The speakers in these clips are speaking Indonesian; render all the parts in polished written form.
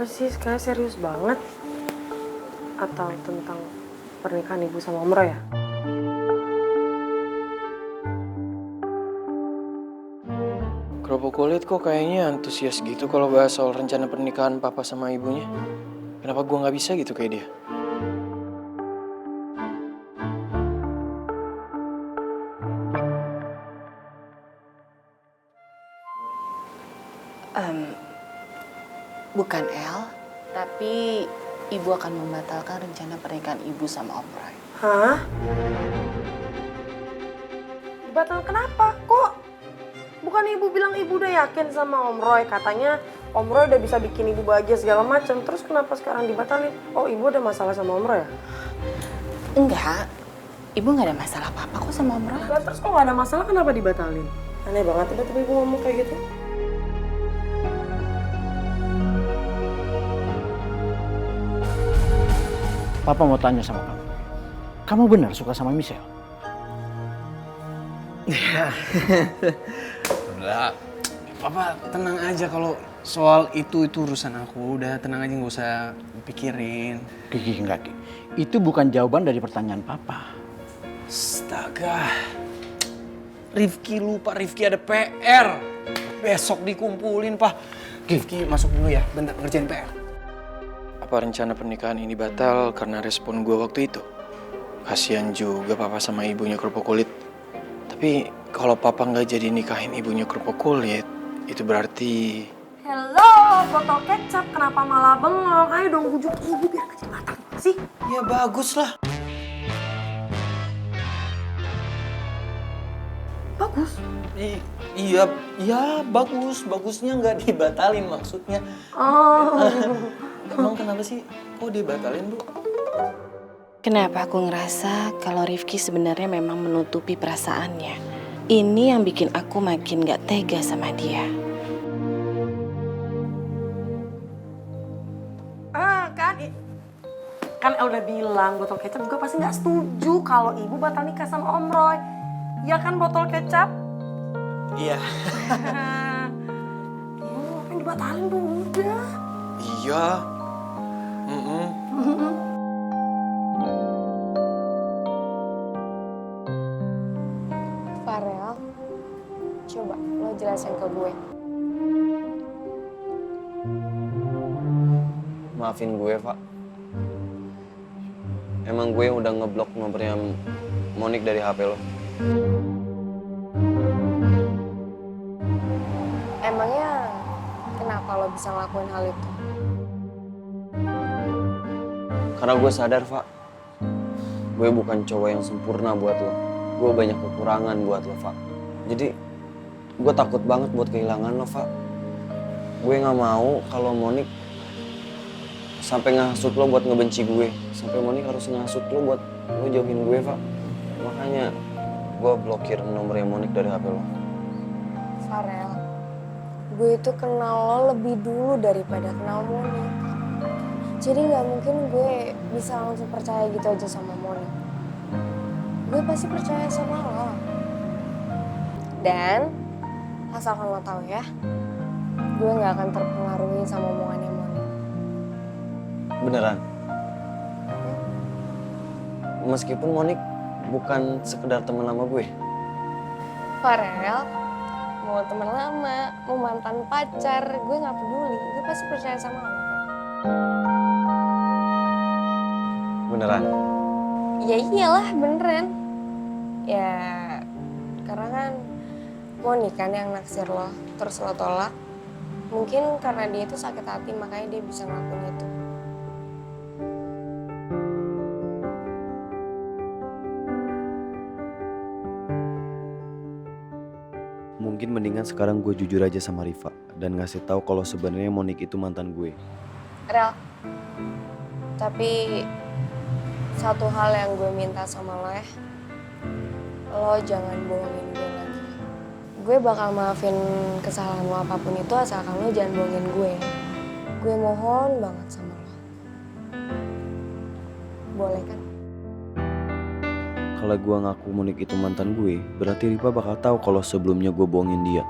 Apa sih? Kayak serius banget? Atau tentang pernikahan ibu sama Om Roy ya? Kerupuk kulit kok kayaknya antusias gitu kalau bahas soal rencana pernikahan papa sama ibunya. Kenapa gua nggak bisa gitu kayak dia? Bukan El, tapi ibu akan membatalkan rencana pernikahan ibu sama Om Roy. Hah? Batal kenapa? Kok? Bukan ibu bilang ibu udah yakin sama Om Roy. Katanya Om Roy udah bisa bikin ibu bahagia segala macam. Terus kenapa sekarang dibatalin? Oh, ibu ada masalah sama Om Roy ya? Enggak, ibu nggak ada masalah apa-apa kok sama Om Roy. Lah, terus kok gak ada masalah kenapa dibatalin? Aneh banget tiba-tiba ibu ngomong kayak gitu. Papa mau tanya sama kamu. Kamu benar suka sama Michelle? Udah, Papa tenang aja kalau soal itu urusan aku. Udah tenang aja, nggak usah pikirin. Kiki enggak, Ki. Itu bukan jawaban dari pertanyaan Papa. Astaga, Rifki lupa, Rifki ada PR. Besok dikumpulin, Pak. Rifki masuk dulu ya, bentar ngerjain PR. Apa rencana pernikahan ini batal karena respon gua waktu itu? Kasian juga papa sama ibunya kerupuk kulit. Tapi kalau papa nggak jadi nikahin ibunya kerupuk kulit, itu berarti... Hello, botol kecap. Kenapa malah bengong? Ayo dong bujuk ibu biar gak jadi batal sih. Ya bagus lah. Bagus. Iya, bagus. Bagusnya nggak dibatalin maksudnya. Oh. Emang kenapa sih? Kok dibatalin, Bu? Kenapa aku ngerasa kalau Rifki sebenarnya memang menutupi perasaannya? Ini yang bikin aku makin gak tega sama dia. Kan El udah bilang botol kecap juga pasti nggak setuju kalau ibu batal nikah sama Om Roy. Ya kan botol kecap? Iya. Ngapain dibatalin tuh udah. Iya. Farel, coba lo jelasin ke gue. Maafin gue, Pak. Emang gue yang udah ngeblok nomornya Monik dari HP lo. Emangnya kenapa lo bisa ngelakuin hal itu? Karena gue sadar, Pak. Gue bukan cowok yang sempurna buat lo. Gue banyak kekurangan buat lo, Pak. Jadi, gue takut banget buat kehilangan lo, Pak. Gue gak mau kalau Monik sampai ngasut lo buat ngebenci gue. Sampai Monik harus ngasut lo buat lo jauhin gue, Pak. Makanya gue blokir nomornya Monik dari HP lo. Farel, gue itu kenal lo lebih dulu daripada kenal Monik. Jadi gak mungkin gue bisa langsung percaya gitu aja sama Monik. Gue pasti percaya sama lo. Dan asalkan lo tahu ya, gue gak akan terpengaruhi sama omongannya Monik. Beneran? Meskipun Monik bukan sekedar teman lama gue. Farel, mau teman lama, mau mantan pacar, gue gak peduli. Gue pasti percaya sama lo. Beneran? Ya iyalah, beneran. Ya, karena kan Monik kan yang naksir lo, terus lo tolak. Mungkin karena dia itu sakit hati, makanya dia bisa ngelakuin itu. Mungkin mendingan sekarang gue jujur aja sama Riva dan ngasih tahu kalau sebenarnya Monik itu mantan gue. Rel, tapi satu hal yang gue minta sama lo ya, lo jangan bohongin gue lagi. Gue bakal maafin kesalahan lo apapun itu asalkan lo jangan bohongin gue. Gue mohon banget sama lo. Boleh kan? Kalau gue ngaku Monik itu mantan gue, berarti Riva bakal tahu kalau sebelumnya gue bohongin dia.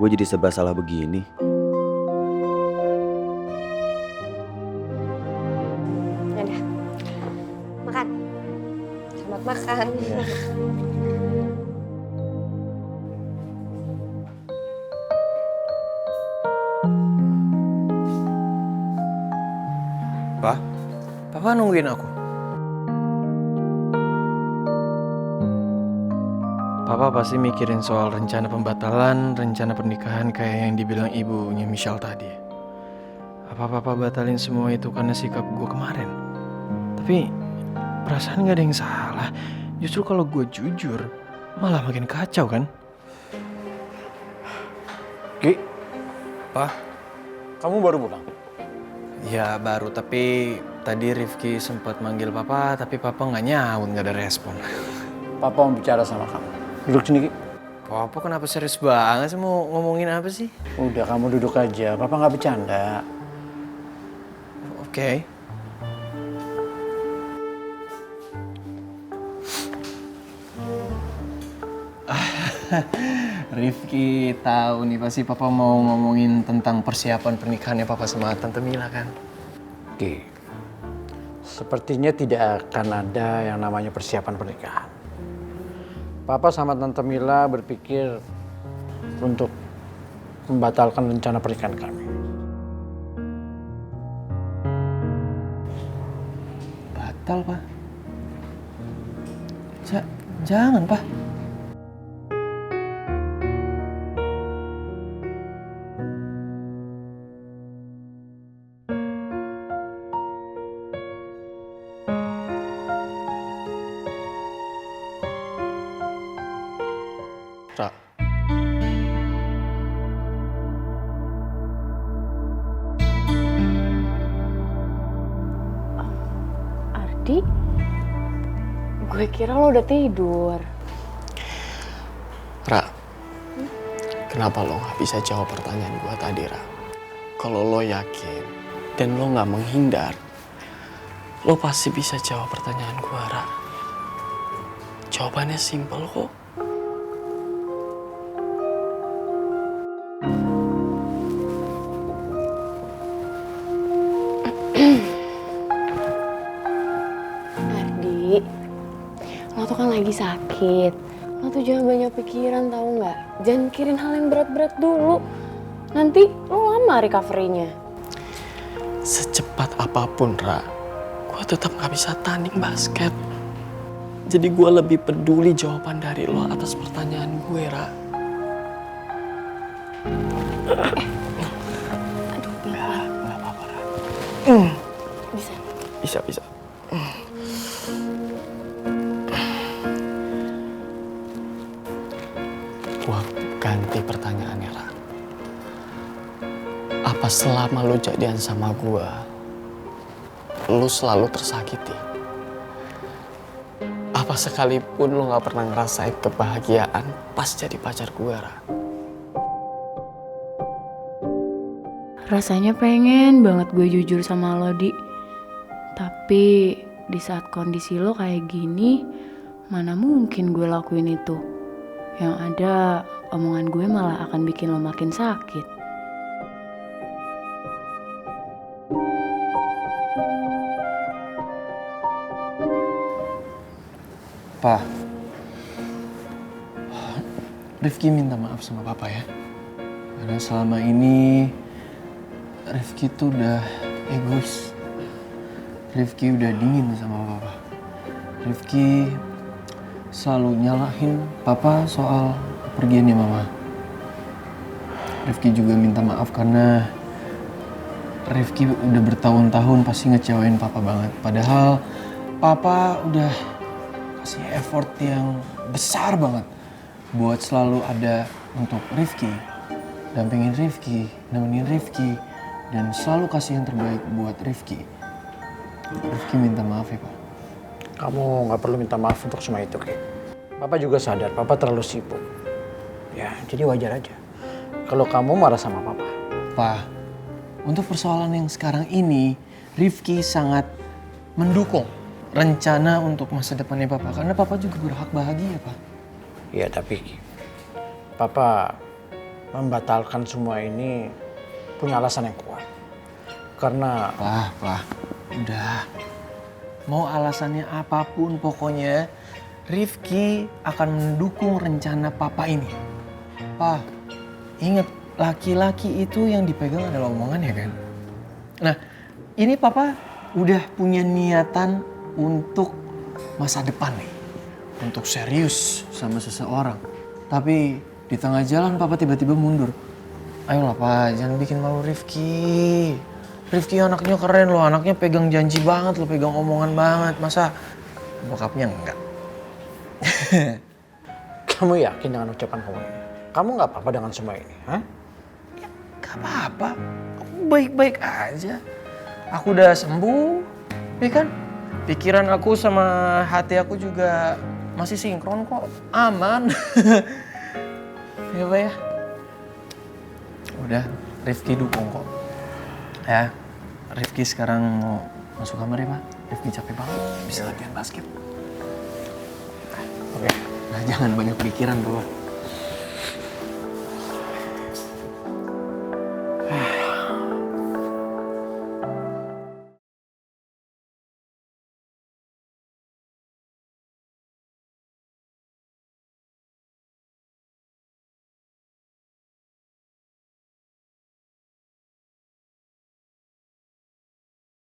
Gue jadi serba salah begini. makan. Pa, Papa nungguin aku. Papa pasti mikirin soal rencana pembatalan, rencana pernikahan kayak yang dibilang ibunya Michelle tadi. Apa Papa batalin semua itu karena sikap gue kemarin? Tapi perasaan gak ada yang salah. Justru kalau gue jujur, malah makin kacau kan? Ki, Pa, kamu baru pulang? ya baru, tapi tadi Rifki sempat manggil Papa, tapi Papa nggak nyaut, nggak ada respon. Papa mau bicara sama kamu. Duduk sini, Ki. Papa kenapa serius banget sih, mau ngomongin apa sih? Udah, kamu duduk aja. Papa nggak bercanda. Oke. Rifki tahu nih pasti Papa mau ngomongin tentang persiapan pernikahannya Papa sama Tante Mila kan? Ki, sepertinya tidak akan ada yang namanya persiapan pernikahan. Papa sama Tante Mila berpikir untuk membatalkan rencana pernikahan kami. Batal, Pak. Jangan, Pak. Ra. Ardi, gue kira lo udah tidur. Ra, kenapa lo gak bisa jawab pertanyaan gue tadi, Ra? Kalau lo yakin dan lo gak menghindar, lo pasti bisa jawab pertanyaan gue, Ra. Jawabannya simpel kok. Ardi, lo tuh kan lagi sakit. Lo tuh jangan banyak pikiran, tahu nggak? Jangan mikirin hal yang berat-berat dulu. Nanti lo lama recovery-nya. Secepat apapun, Ra, gue tetap gak bisa tanding basket. Jadi gue lebih peduli jawaban dari lo atas pertanyaan gue, Ra. Aduh, Gak apa-apa, Ra. bisa. Bisa. Gue ganti pertanyaannya, Ra. Apa selama lo jadian sama gue, lo selalu tersakiti? Apa sekalipun lo gak pernah ngerasain kebahagiaan pas jadi pacar gue, Ra? Rasanya pengen banget gue jujur sama lo, Di. Tapi di saat kondisi lo kayak gini, mana mungkin gue lakuin itu. Yang ada, omongan gue malah akan bikin lo makin sakit. Pa, Rifki minta maaf sama Papa ya. Karena selama ini Rifki tuh udah egois. Rifki udah dingin sama Papa. Rifki selalu nyalahin Papa soal kepergiannya Mama. Rifki juga minta maaf karena Rifki udah bertahun-tahun pasti ngecewain Papa banget. Padahal Papa udah kasih effort yang besar banget buat selalu ada untuk Rifki, dampingin Rifki, nemenin Rifki, dan selalu kasih yang terbaik buat Rifki. Rifki minta maaf ya, Pak. Kamu nggak perlu minta maaf untuk semua itu, Ki. Papa juga sadar, Papa terlalu sibuk. Ya, jadi wajar aja kalau kamu marah sama Papa. Pak, untuk persoalan yang sekarang ini, Rifki sangat mendukung rencana untuk masa depannya Papa. Karena Papa juga berhak bahagia, Pak. Iya, tapi Ki, Papa membatalkan semua ini punya alasan yang kuat. Karena Pak, udah. Mau alasannya apapun pokoknya, Rifki akan mendukung rencana papa ini. Pak, ingat laki-laki itu yang dipegang adalah omongannya kan. Nah, ini papa udah punya niatan untuk masa depan nih. Untuk serius sama seseorang. Tapi di tengah jalan papa tiba-tiba mundur. Ayolah Pak, jangan bikin malu Rifki. Rifki anaknya keren loh, anaknya pegang janji banget loh, pegang omongan banget. Masa bokapnya enggak? Kamu yakin dengan ucapan kamu ini? Kamu nggak apa-apa dengan semua ini, hah? Ya, gak apa-apa, aku baik-baik aja. Aku udah sembuh, ya kan? Pikiran aku sama hati aku juga masih sinkron kok, aman. Ya Pak ya? Udah, Rifki dukung kok. Ya, Rifki sekarang mau masuk kamar ya Pak. Rifki capek banget, bisa latihan basket. Oke. Nah jangan banyak pikiran Pak.